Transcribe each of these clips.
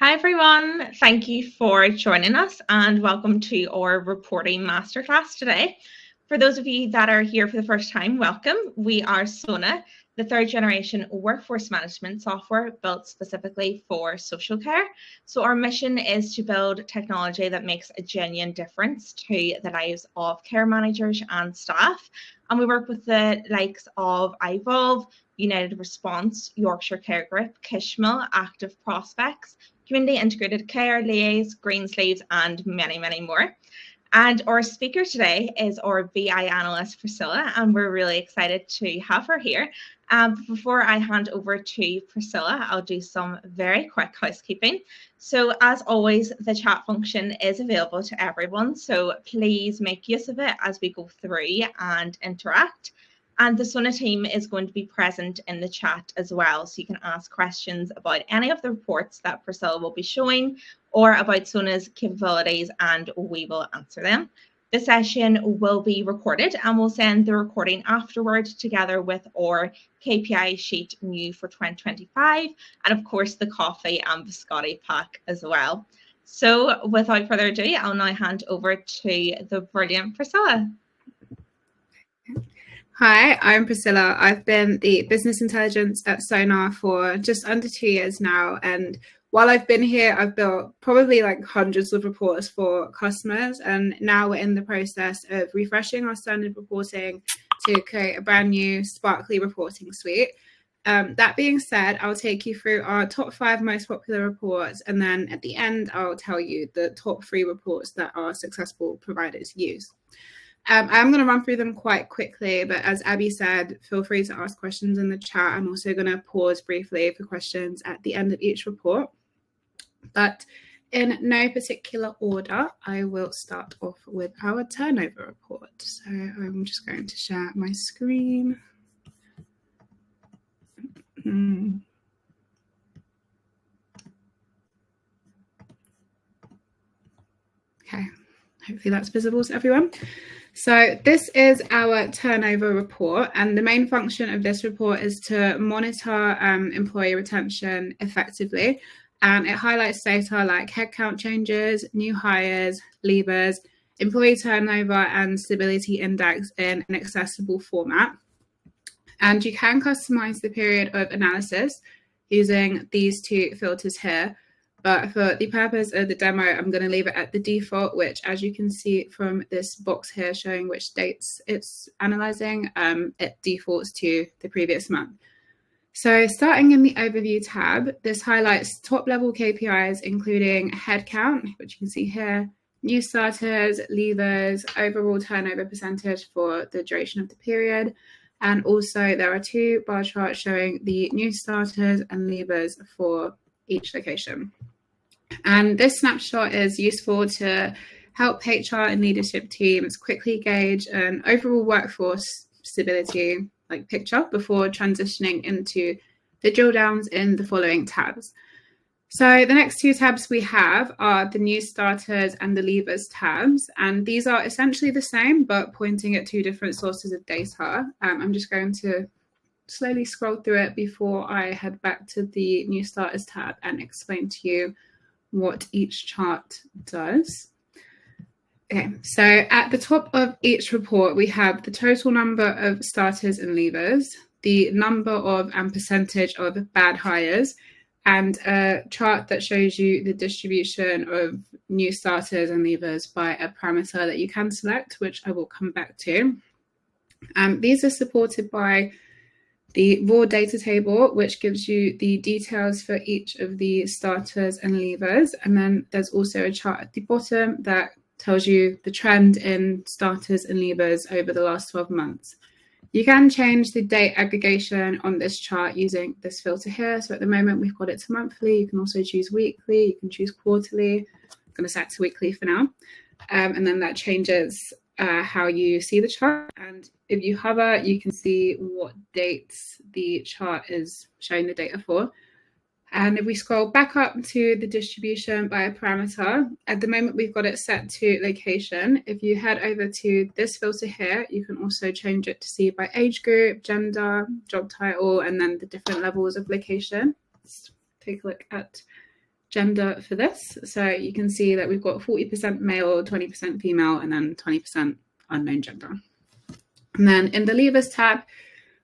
Hi everyone, thank you for joining us and welcome to our reporting masterclass today. For those of you that are here for the first time, welcome. We are Sona, the third generation workforce management software built specifically for social care. So our mission is to build technology that makes a genuine difference to the lives of care managers and staff. And we work with the likes of iVolve, United Response, Yorkshire Care Group, Kishmill, Active Prospects, Community Integrated Care, Liaise, Greensleeves, and many, many more. And our speaker today is our BI analyst, Priscilla, and we're really excited to have her here. Before I hand over to Priscilla, I'll do some very quick housekeeping. So as always, the chat function is available to everyone, so please make use of it as we go through and interact. And the Sona team is going to be present in the chat as well, so you can ask questions about any of the reports that Priscilla will be showing or about Sona's capabilities, and we will answer them. The session will be recorded and we'll send the recording afterward together with our KPI sheet new for 2025 and of course the coffee and biscotti pack as well. So without further ado, I'll now hand over to the brilliant Priscilla. Hi, I'm Priscilla. I've been the business intelligence at Sona for just under 2 years now. And while I've been here, I've built probably like hundreds of reports for customers. And now we're in the process of refreshing our standard reporting to create a brand new sparkly reporting suite. That being said, I'll take you through our top 5 most popular reports. And then at the end, I'll tell you the top 3 reports that our successful providers use. I'm going to run through them quite quickly, but as Abby said, feel free to ask questions in the chat. I'm also going to pause briefly for questions at the end of each report. But in no particular order, I will start off with our turnover report. So I'm just going to share my screen. Okay, hopefully that's visible to everyone. So this is our turnover report, and the main function of this report is to monitor employee retention effectively, and it highlights data like headcount changes, new hires, leavers, employee turnover, and stability index in an accessible format. And you can customize the period of analysis using these 2 filters here. But for the purpose of the demo, I'm going to leave it at the default, which, as you can see from this box here showing which dates it's analyzing, it defaults to the previous month. So starting in the Overview tab, this highlights top-level KPIs, including headcount, which you can see here, new starters, leavers, overall turnover percentage for the duration of the period. And also there are 2 bar charts showing the new starters and leavers for each location. And this snapshot is useful to help HR and leadership teams quickly gauge an overall workforce stability picture before transitioning into the drill downs in the following tabs. So the next 2 tabs we have are the new starters and the leavers tabs, and these are essentially the same but pointing at 2 different sources of data. I'm just going to slowly scroll through it before I head back to the new starters tab and explain to you what each chart does. Okay, so at the top of each report, we have the total number of starters and leavers, the number of and percentage of bad hires, and a chart that shows you the distribution of new starters and leavers by a parameter that you can select, which I will come back to. These are supported by the raw data table, which gives you the details for each of the starters and leavers. And then there's also a chart at the bottom that tells you the trend in starters and leavers over the last 12 months. You can change the date aggregation on this chart using this filter here. So at the moment, we've got it to monthly. You can also choose weekly. You can choose quarterly. I'm going to set to weekly for now. And then that changes how you see the chart. And if you hover, you can see what dates the chart is showing the data for. And if we scroll back up to the distribution by a parameter, at the moment we've got it set to location. If you head over to this filter here, you can also change it to see by age group, gender, job title, and then the different levels of location. Let's take a look at gender for this. So you can see that we've got 40% male, 20% female, and then 20% unknown gender. And then in the leavers tab,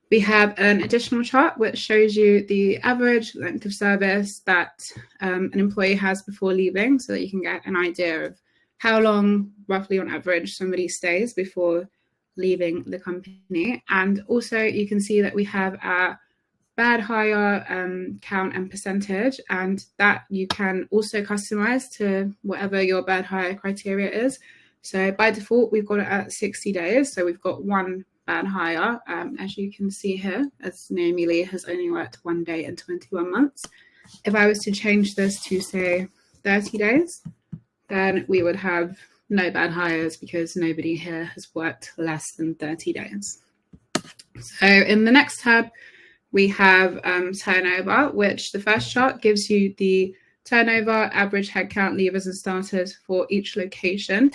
we have an additional chart which shows you the average length of service that an employee has before leaving, so that you can get an idea of how long, roughly on average, somebody stays before leaving the company. And also you can see that we have our bad hire count and percentage, and that you can also customize to whatever your bad hire criteria is. So by default, we've got it at 60 days. So we've got one bad hire, as you can see here, as Naomi Lee has only worked 1 day in 21 months. If I was to change this to, say, 30 days, then we would have no bad hires because nobody here has worked less than 30 days. So in the next tab, we have turnover, which the first chart gives you the turnover, average headcount, leavers and starters for each location.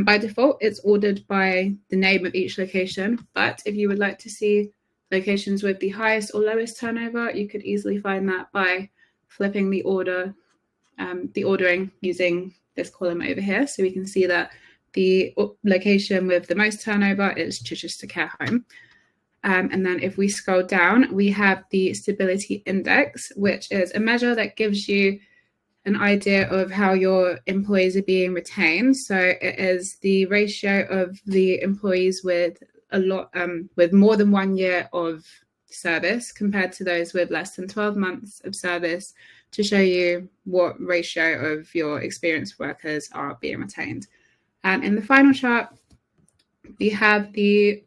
By default, it's ordered by the name of each location, but if you would like to see locations with the highest or lowest turnover, you could easily find that by flipping the ordering using this column over here. So we can see that the location with the most turnover is Chichester Care Home. And then if we scroll down, we have the stability index, which is a measure that gives you an idea of how your employees are being retained. So it is the ratio of the employees with with more than 1 year of service compared to those with less than 12 months of service, to show you what ratio of your experienced workers are being retained. And in the final chart, we have the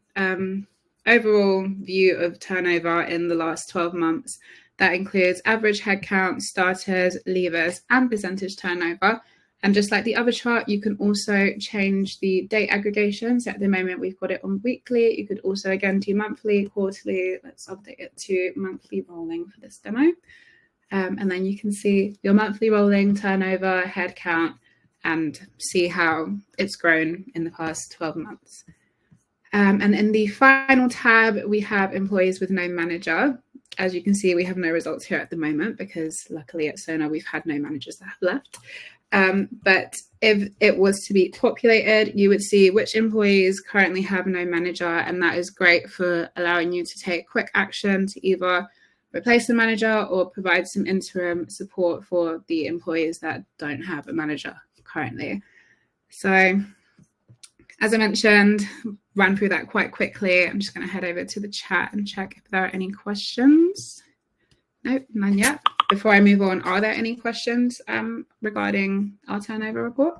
overall view of turnover in the last 12 months. That includes average headcount, starters, leavers, and percentage turnover. And just like the other chart, you can also change the date aggregations. At the moment, we've got it on weekly. You could also, again, do monthly, quarterly. Let's update it to monthly rolling for this demo. And then you can see your monthly rolling turnover, headcount, and see how it's grown in the past 12 months. And in the final tab, we have employees with no manager. As you can see, we have no results here at the moment because luckily at Sona, we've had no managers that have left. But if it was to be populated, you would see which employees currently have no manager, and that is great for allowing you to take quick action to either replace the manager or provide some interim support for the employees that don't have a manager currently. So as I mentioned, ran through that quite quickly. I'm just going to head over to the chat and check if there are any questions. Nope, none yet. Before I move on, are there any questions regarding our turnover report?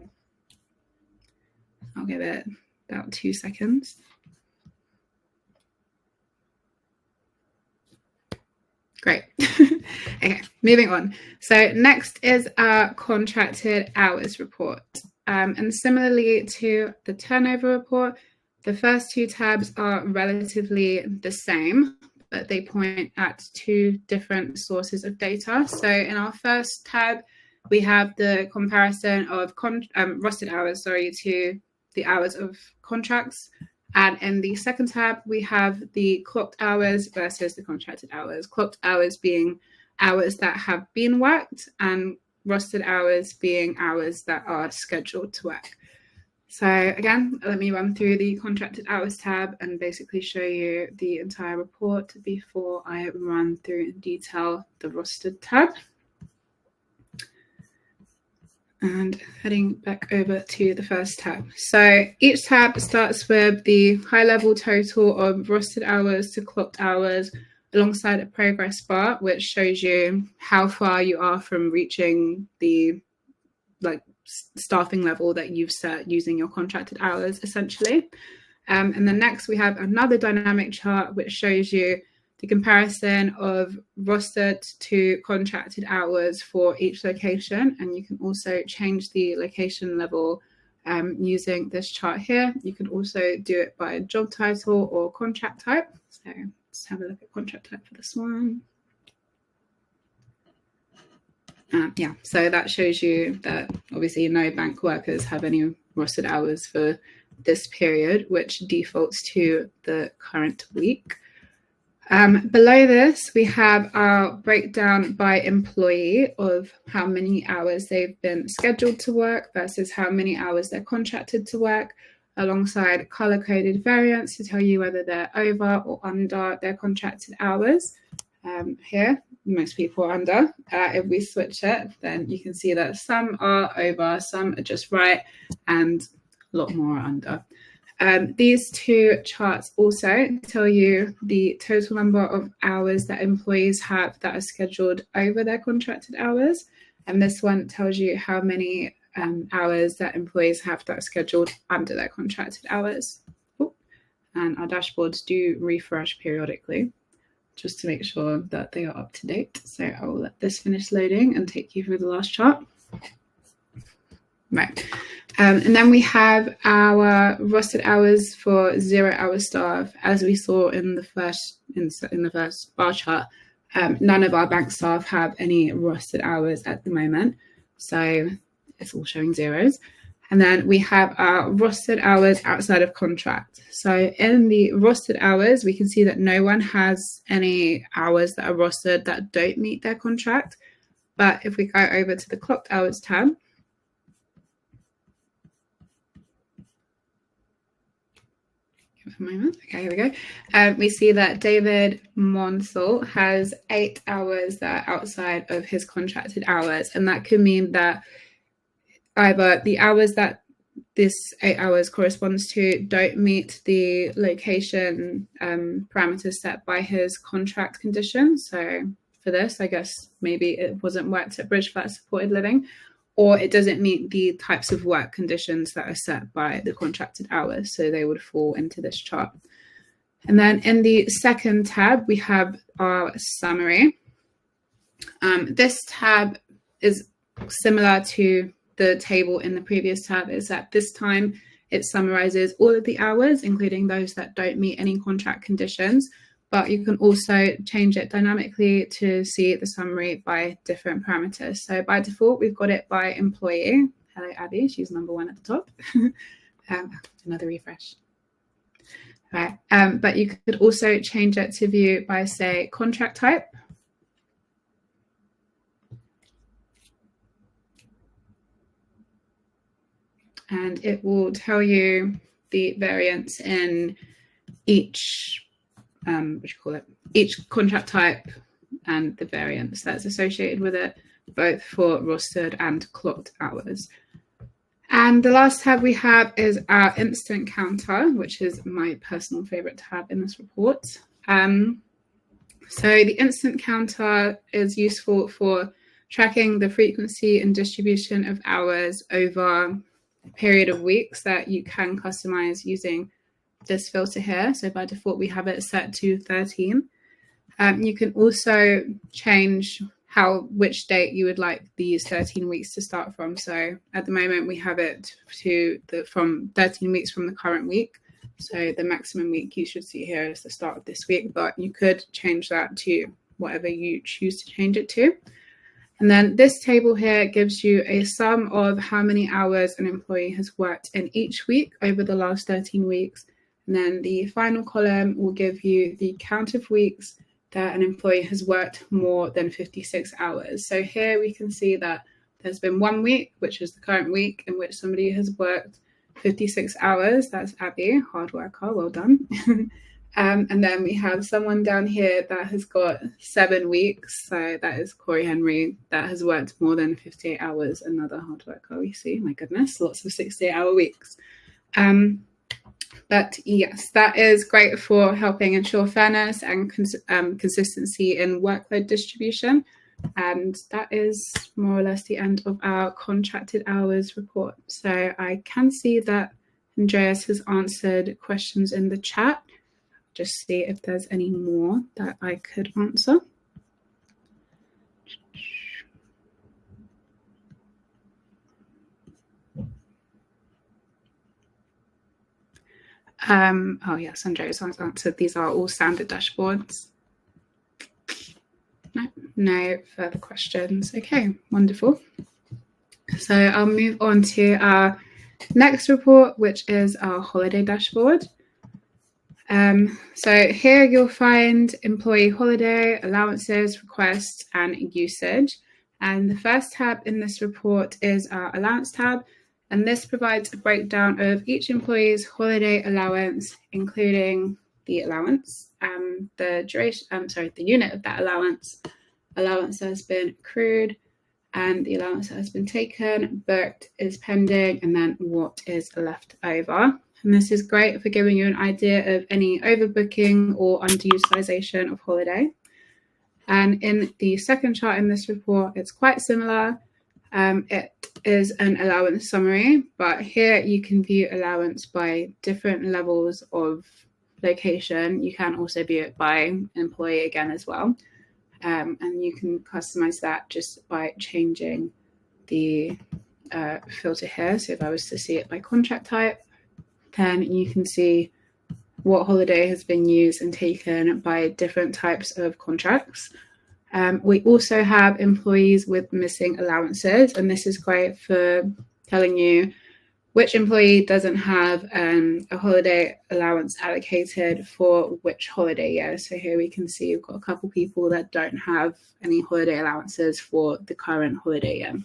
I'll give it about 2 seconds. Great. Okay, moving on. So next is our contracted hours report. And similarly to the turnover report, the first two tabs are relatively the same, but they point at two different sources of data. So in our first tab, we have the comparison of rostered hours, to the hours of contracts. And in the second tab, we have the clocked hours versus the contracted hours. Clocked hours being hours that have been worked, and rostered hours being hours that are scheduled to work. So again, let me run through the contracted hours tab and basically show you the entire report before I run through in detail the rostered tab. And heading back over to the first tab. So each tab starts with the high level total of rostered hours to clocked hours alongside a progress bar, which shows you how far you are from reaching the staffing level that you've set using your contracted hours, essentially. And then next we have another dynamic chart which shows you the comparison of rostered to contracted hours for each location. And you can also change the location level using this chart here. You can also do it by job title or contract type. So let's have a look at contract type for this one. Yeah, so that shows you that obviously no bank workers have any rostered hours for this period, which defaults to the current week. Below this, we have our breakdown by employee of how many hours they've been scheduled to work versus how many hours they're contracted to work, alongside color-coded variants to tell you whether they're over or under their contracted hours. Here, most people are under. If we switch it, then you can see that some are over, some are just right, and a lot more are under. These two charts also tell you the total number of hours that employees have that are scheduled over their contracted hours. And this one tells you how many hours that employees have that are scheduled under their contracted hours. Ooh. And our dashboards do refresh periodically just to make sure that they are up to date. So I will let this finish loading and take you through the last chart. Right. And then we have our rostered hours for 0-hour staff. As we saw in the first bar chart, none of our bank staff have any rostered hours at the moment. So it's all showing zeros. And then we have our rostered hours outside of contract. So in the rostered hours, we can see that no one has any hours that are rostered that don't meet their contract. But if we go over to the clocked hours tab, a moment. Okay, here we go. We see that David Monsell has 8 hours that are outside of his contracted hours, and that could mean that either the hours that this 8 hours corresponds to don't meet the location parameters set by his contract condition. So for this, I guess maybe it wasn't worked at Bridgeflat Supported Living, or it doesn't meet the types of work conditions that are set by the contracted hours. So they would fall into this chart. And then in the second tab, we have our summary. This tab is similar to the table in the previous tab, is that this time it summarizes all of the hours, including those that don't meet any contract conditions. But you can also change it dynamically to see the summary by different parameters. So by default, we've got it by employee. Hello, Abby, she's number 1 at the top. Another refresh. Right. But you could also change it to view by, say, contract type. And it will tell you the variance in each each contract type and the variance that's associated with it, both for rostered and clocked hours. And the last tab we have is our instant counter, which is my personal favorite tab in this report. So the instant counter is useful for tracking the frequency and distribution of hours over a period of weeks that you can customize using this filter here. So by default, we have it set to 13. You can also change which date you would like these 13 weeks to start from. So at the moment, we have it to from 13 weeks from the current week. So the maximum week you should see here is the start of this week, but you could change that to whatever you choose to change it to. And then this table here gives you a sum of how many hours an employee has worked in each week over the last 13 weeks. And then the final column will give you the count of weeks that an employee has worked more than 56 hours. So here we can see that there's been 1 week, which is the current week, in which somebody has worked 56 hours. That's Abby, hard worker, well done. And then we have someone down here that has got 7 weeks. So that is Corey Henry, that has worked more than 58 hours, another hard worker we see. My goodness, lots of 68-hour weeks. But yes, that is great for helping ensure fairness and consistency in workload distribution. And that is more or less the end of our contracted hours report. So I can see that Andreas has answered questions in the chat. Just see if there's any more that I could answer. Oh yes, Andreas has answered. These are all standard dashboards. No further questions. Okay, wonderful. So I'll move on to our next report, which is our holiday dashboard. So here you'll find employee holiday, allowances, requests, and usage. And the first tab in this report is our allowance tab. And this provides a breakdown of each employee's holiday allowance, including the allowance, the duration, the unit of that allowance that has been accrued, and the allowance that has been taken, booked, is pending, and then what is left over. And this is great for giving you an idea of any overbooking or underutilization of holiday. And in the second chart in this report, it's quite similar. It is an allowance summary, but here you can view allowance by different levels of location. You can also view it by employee again as well. And you can customize that just by changing the filter here. So if I was to see it by contract type, then you can see what holiday has been used and taken by different types of contracts. We also have employees with missing allowances, and this is great for telling you which employee doesn't have a holiday allowance allocated for which holiday year. So here we can see we've got a couple people that don't have any holiday allowances for the current holiday year.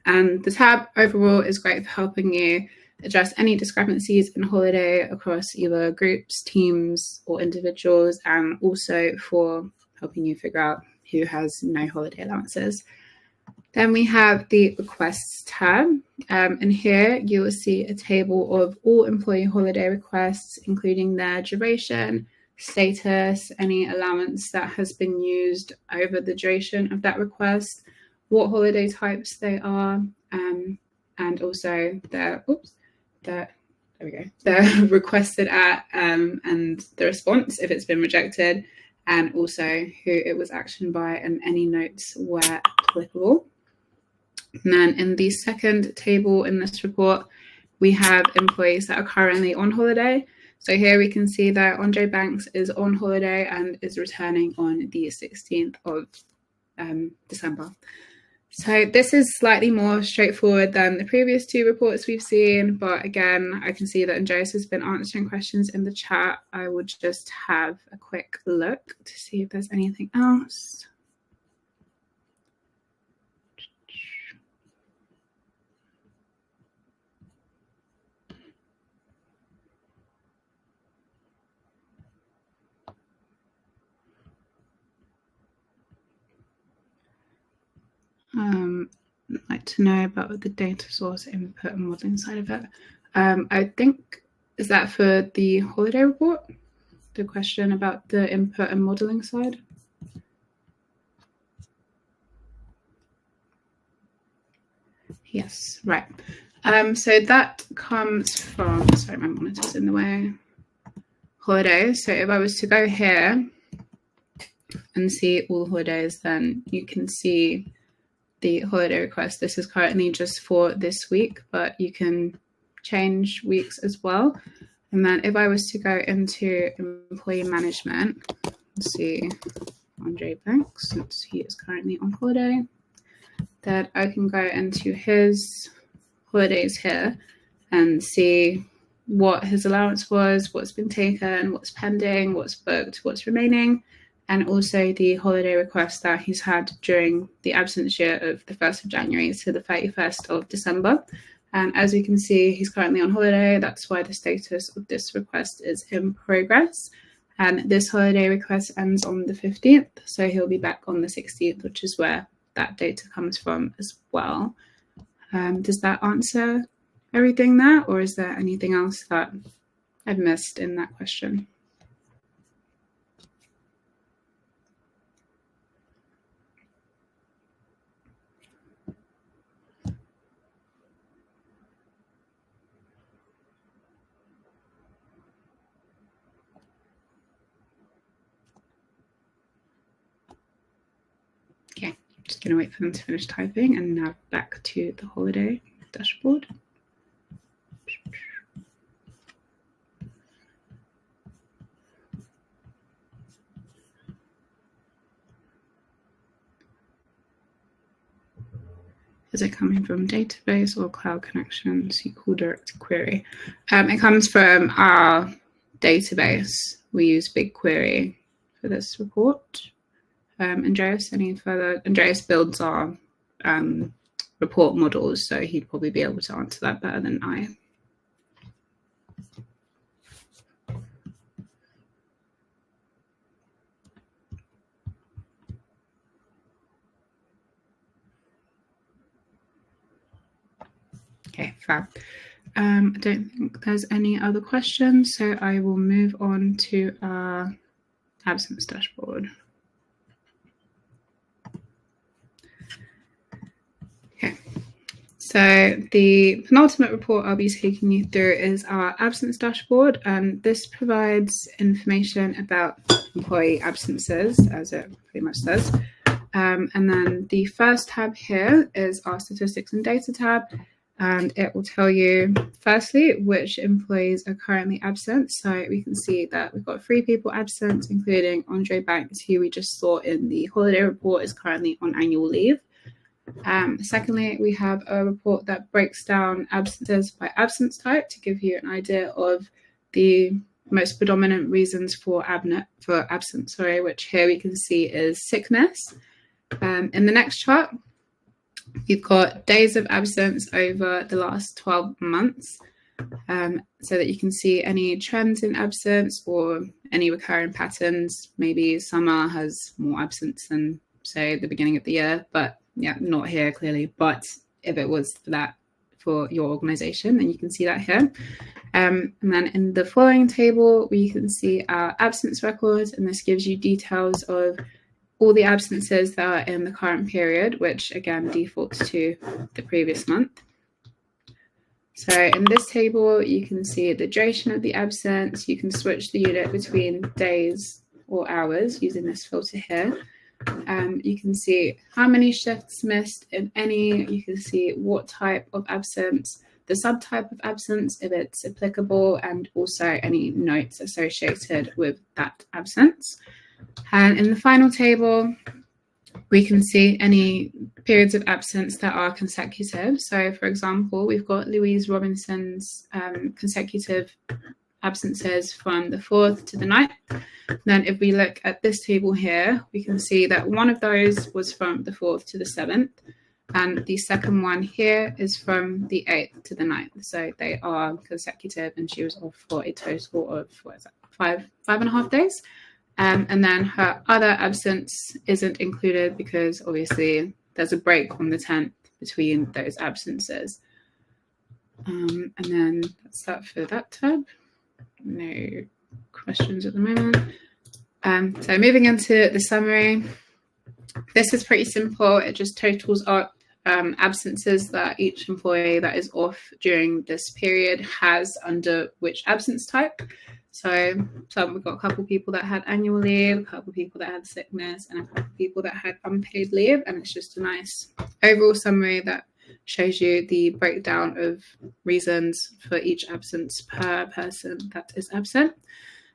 And the tab overall is great for helping you address any discrepancies in holiday across either groups, teams, or individuals, and also for helping you figure out who has no holiday allowances. Then we have the requests tab, and here you will see a table of all employee holiday requests, including their duration, status, any allowance that has been used over the duration of that request, what holiday types they are, and also they're requested at and the response if it's been rejected, and also who it was actioned by and any notes where applicable. And then in the second table in this report, we have employees that are currently on holiday. So here we can see that Andre Banks is on holiday and is returning on the 16th of December. So this is slightly more straightforward than the previous two reports we've seen, but again, I can see that Andreas has been answering questions in the chat. I would just have a quick look to see if there's anything else. I'd like to know about the data source input and modeling side of it. I think, is that for the holiday report? The question about the input and modeling side? Yes, right. So that comes from, sorry, my monitor's in the way, holiday. So if I was to go here and see all holidays, then you can see the holiday request. This is currently just for this week, but you can change weeks as well. And then if I was to go into employee management, let's see, Andre Banks, since he is currently on holiday, that I can go into his holidays here and see what his allowance was, what's been taken, what's pending, what's booked, what's remaining, and also the holiday request that he's had during the absence year of the 1st of January to the 31st of December. And as you can see, he's currently on holiday. That's why the status of this request is in progress. And this holiday request ends on the 15th, so he'll be back on the 16th, which is where that data comes from as well. Does that answer everything there, or is there anything else that I've missed in that question? Okay, just going to wait for them to finish typing and now back to the holiday dashboard. Is it coming from database or cloud connection, SQL direct query? It comes from our database. We use BigQuery for this report. Andreas, any further? Andreas builds our report models, so he'd probably be able to answer that better than I. Okay, fab. I don't think there's any other questions, so I will move on to our absence dashboard. Okay, so the penultimate report I'll be taking you through is our absence dashboard, and this provides information about employee absences, as it pretty much says. And then the first tab here is our statistics and data tab, and it will tell you firstly which employees are currently absent. So we can see that we've got 3 people absent, including Andre Banks, who we just saw in the holiday report is currently on annual leave. Secondly, we have a report that breaks down absences by absence type to give you an idea of the most predominant reasons for absence, which here we can see is sickness. In the next chart, you've got days of absence over the last 12 months, so that you can see any trends in absence or any recurring patterns. Maybe summer has more absence than, say, the beginning of the year, but yeah, not here clearly. But if it was that for your organization, then you can see that here. And then in the following table, we can see our absence records, and this gives you details of all the absences that are in the current period, which again defaults to the previous month. So in this table, you can see the duration of the absence. You can switch the unit between days or hours using this filter here. You can see how many shifts missed in any. You can see what type of absence, the subtype of absence, if it's applicable, and also any notes associated with that absence. And in the final table, we can see any periods of absence that are consecutive. So, for example, we've got Louise Robinson's consecutive absences from the 4th to the 9th. Then if we look at this table here, we can see that one of those was from the 4th to the 7th. And the second one here is from the 8th to the 9th. So they are consecutive, and she was off for a total of, five and a half days. And then her other absence isn't included because obviously there's a break on the 10th between those absences. And then that's that for that tab. No questions at the moment. So moving into the summary, this is pretty simple. It just totals up absences that each employee that is off during this period has under which absence type. So we've got a couple of people that had annual leave, a couple of people that had sickness, and a couple of people that had unpaid leave. And it's just a nice overall summary that shows you the breakdown of reasons for each absence per person that is absent.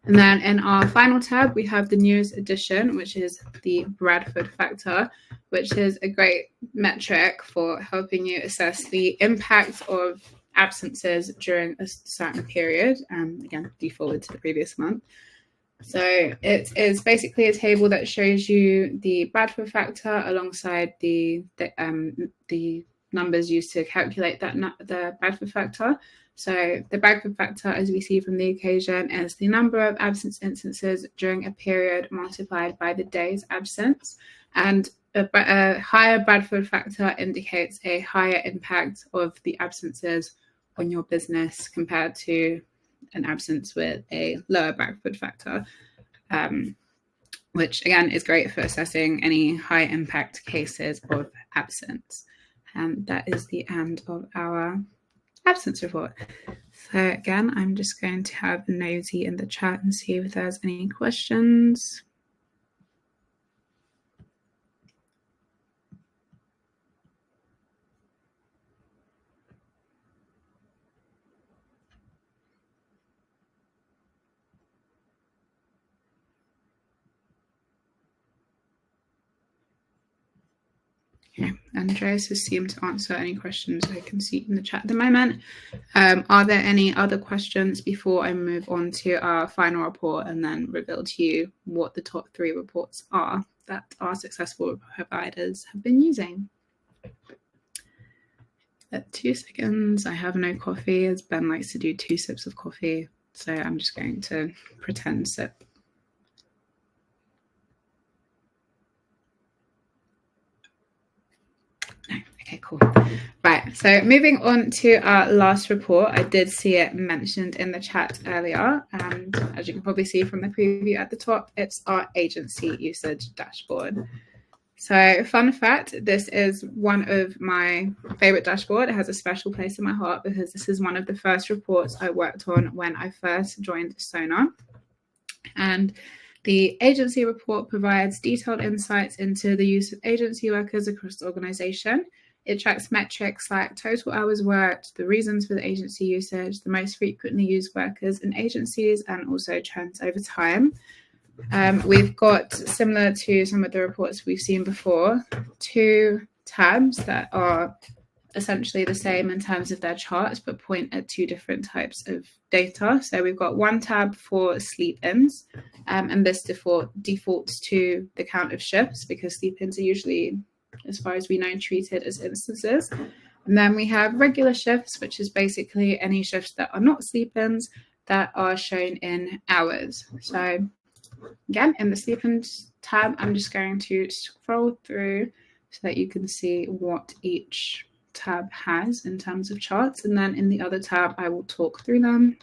And then in our final tab, we have the newest addition, which is the Bradford factor, which is a great metric for helping you assess the impact of absences during a certain period, again defaulted to the previous month. So it is basically a table that shows you the Bradford factor alongside the numbers used to calculate the Bradford factor. So the Bradford factor, as we see from the occasion, is the number of absence instances during a period multiplied by the days absence, and a higher Bradford factor indicates a higher impact of the absences on your business compared to an absence with a lower Bradford factor, which again is great for assessing any high impact cases of absence. And that is the end of our absence report. So again, I'm just going to have a nosy in the chat and see if there's any questions. Okay, Andreas has seemed to answer any questions I can see in the chat at the moment. Are there any other questions before I move on to our final report and then reveal to you what the top 3 reports are that our successful providers have been using? At 2 seconds, I have no coffee, as Ben likes to do 2 sips of coffee, so I'm just going to pretend sip. Okay, cool. Right, so moving on to our last report, I did see it mentioned in the chat earlier, and as you can probably see from the preview at the top, it's our agency usage dashboard. So fun fact, this is one of my favorite dashboard. It has a special place in my heart because this is one of the first reports I worked on when I first joined Sona. And the agency report provides detailed insights into the use of agency workers across the organization. It tracks metrics like total hours worked, the reasons for the agency usage, the most frequently used workers in agencies, and also trends over time. We've got, similar to some of the reports we've seen before, 2 tabs that are essentially the same in terms of their charts, but point at 2 different types of data. So we've got one tab for sleep-ins, and this defaults to the count of shifts because sleep-ins are usually, as far as we know, treated as instances. And then we have regular shifts, which is basically any shifts that are not sleep-ins that are shown in hours. So again, in the sleep-ins tab, I'm just going to scroll through so that you can see what each tab has in terms of charts, and then in the other tab I will talk through them.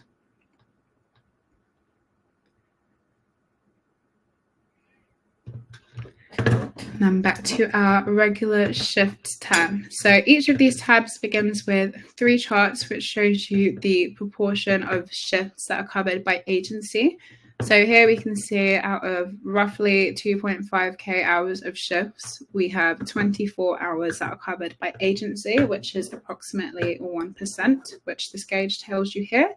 And then back to our regular shifts tab. So each of these tabs begins with 3 charts, which shows you the proportion of shifts that are covered by agency. So here we can see out of roughly 2.5k hours of shifts, we have 24 hours that are covered by agency, which is approximately 1%, which this gauge tells you here.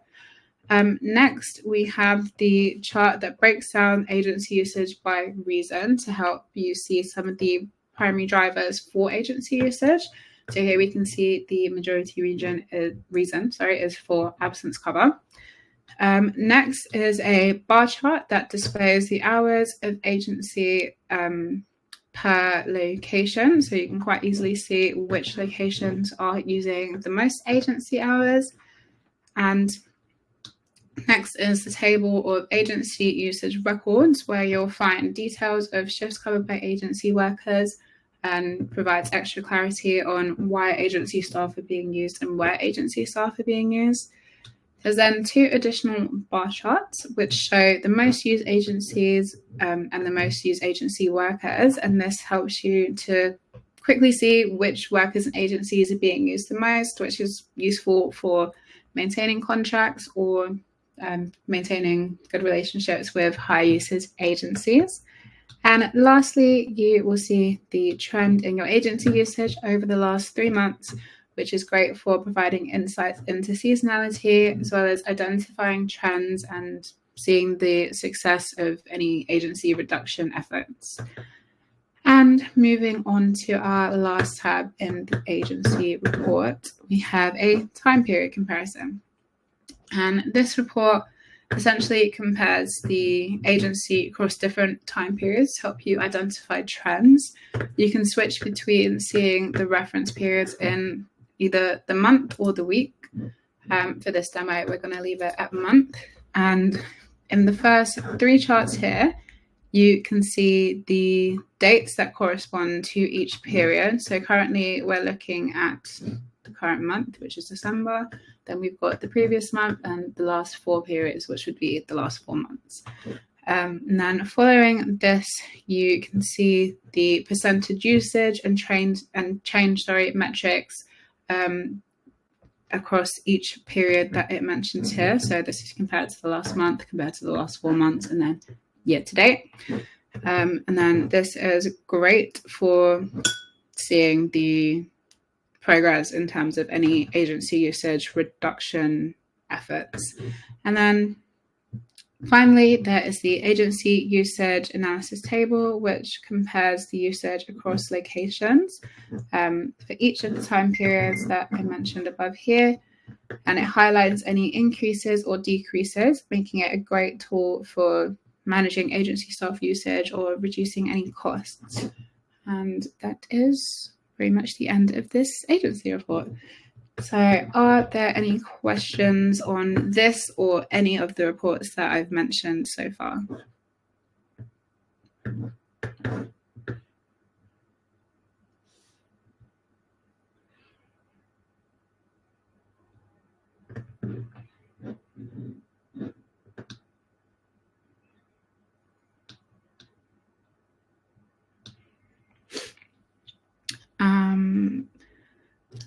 Next, we have the chart that breaks down agency usage by reason to help you see some of the primary drivers for agency usage. So here we can see the majority reason is for absence cover. Next is a bar chart that displays the hours of agency per location. So you can quite easily see which locations are using the most agency hours. And next is the table of agency usage records, where you'll find details of shifts covered by agency workers and provides extra clarity on why agency staff are being used and where agency staff are being used. There's then 2 additional bar charts, which show the most used agencies and the most used agency workers. And this helps you to quickly see which workers and agencies are being used the most, which is useful for maintaining contracts or maintaining good relationships with high usage agencies. And lastly, you will see the trend in your agency usage over the last 3 months, which is great for providing insights into seasonality, as well as identifying trends and seeing the success of any agency reduction efforts. And moving on to our last tab in the agency report, we have a time period comparison. And this report essentially compares the agency across different time periods to help you identify trends. You can switch between seeing the reference periods in either the month or the week. For this demo, we're going to leave it at month. And in the first 3 charts here, you can see the dates that correspond to each period. So currently we're looking at the current month, which is December. Then we've got the previous month and the last 4 periods, which would be the last 4 months. And then following this, you can see the percentage usage and change metrics across each period that it mentions here. So this is compared to the last month, compared to the last 4 months, and then year to date. And then this is great for seeing the progress in terms of any agency usage reduction efforts. And then Finally, there is the agency usage analysis table, which compares the usage across locations for each of the time periods that I mentioned above here. And it highlights any increases or decreases, making it a great tool for managing agency staff usage or reducing any costs. And that is pretty much the end of this agency report. So are there any questions on this or any of the reports that I've mentioned so far?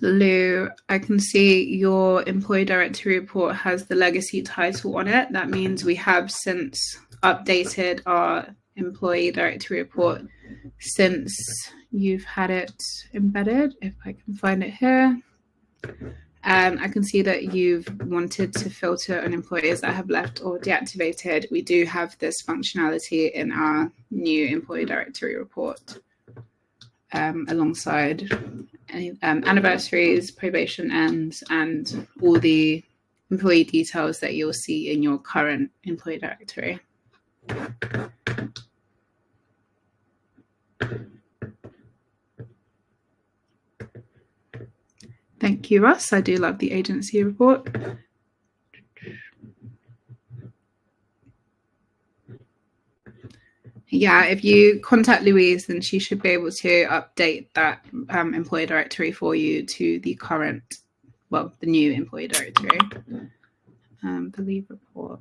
Lou, I can see your employee directory report has the legacy title on it. That means we have since updated our employee directory report since you've had it embedded. If I can find it here. I can see that you've wanted to filter on employees that have left or deactivated. We do have this functionality in our new employee directory report alongside anniversaries, probation ends, and all the employee details that you'll see in your current employee directory. Thank you, Russ. I do love the agency report. Yeah, if you contact Louise, then she should be able to update that employee directory for you to the current, well, the new employee directory. The leave report.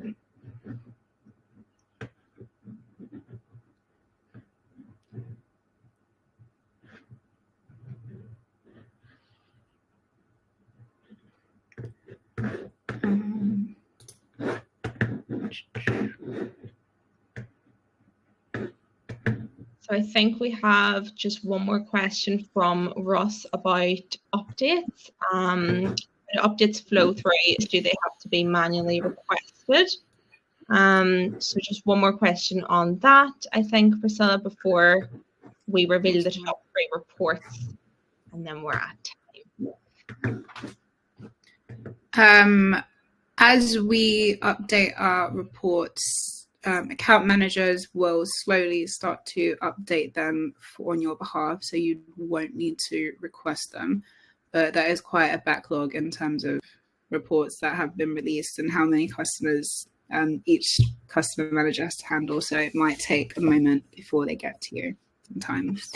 So I think we have just one more question from Ross about updates. Updates flow through, do they have to be manually requested? So just one more question on that, I think, Priscilla, before we reveal the top 3 reports, and then we're at time. As we update our reports, account managers will slowly start to update them on your behalf, so you won't need to request them. But there is quite a backlog in terms of reports that have been released and how many customers each customer manager has to handle. So it might take a moment before they get to you sometimes.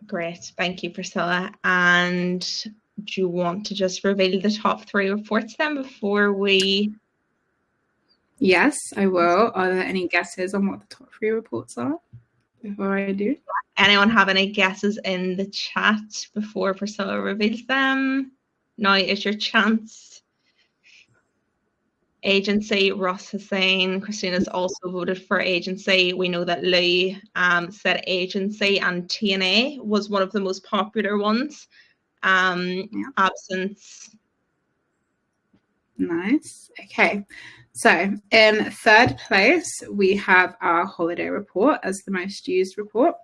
Great, thank you, Priscilla. And do you want to just reveal the top 3 reports then before we? Yes, I will. Are there any guesses on what the top 3 reports are before I do? Anyone have any guesses in the chat before Priscilla reveals them? Now is your chance. Agency, Ross Hussein, Christina's also voted for agency. We know that Lou said agency, and TNA was one of the most popular ones. Absence. Nice. Okay. So in 3rd place, we have our holiday report as the most used report.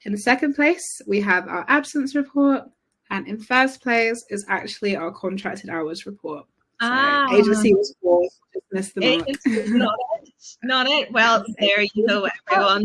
In 2nd place, we have our absence report. And in 1st place is actually our contracted hours report. So agency was 4th, just missed the mark. Not it. Well, there you go, everyone.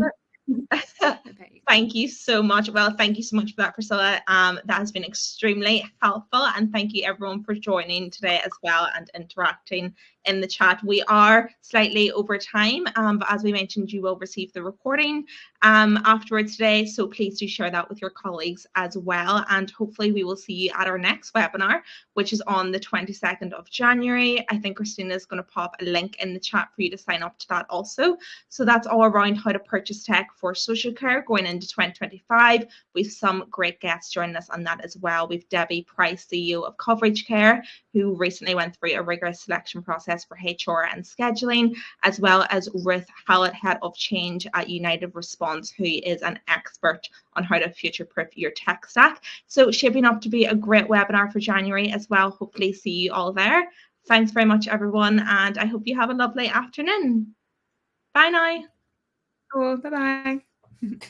Thank you so much. Well, thank you so much for that, Priscilla. That has been extremely helpful, and thank you everyone for joining today as well and interacting in the chat. We are slightly over time, but as we mentioned, you will receive the recording afterwards today, so please do share that with your colleagues as well, and hopefully we will see you at our next webinar, which is on the 22nd of January. I think Christina is going to pop a link in the chat for you to sign up to that also. So that's all around how to purchase tech for social care going into 2025. We've some great guests joining us on that as well. We've Debbie Price, CEO of Coverage Care, who recently went through a rigorous selection process for HR and scheduling, as well as Ruth Hallett, Head of Change at United Response, who is an expert on how to future-proof your tech stack. So shaping up to be a great webinar for January as well. Hopefully see you all there. Thanks very much, everyone, and I hope you have a lovely afternoon. Bye now. Cool. Bye-bye.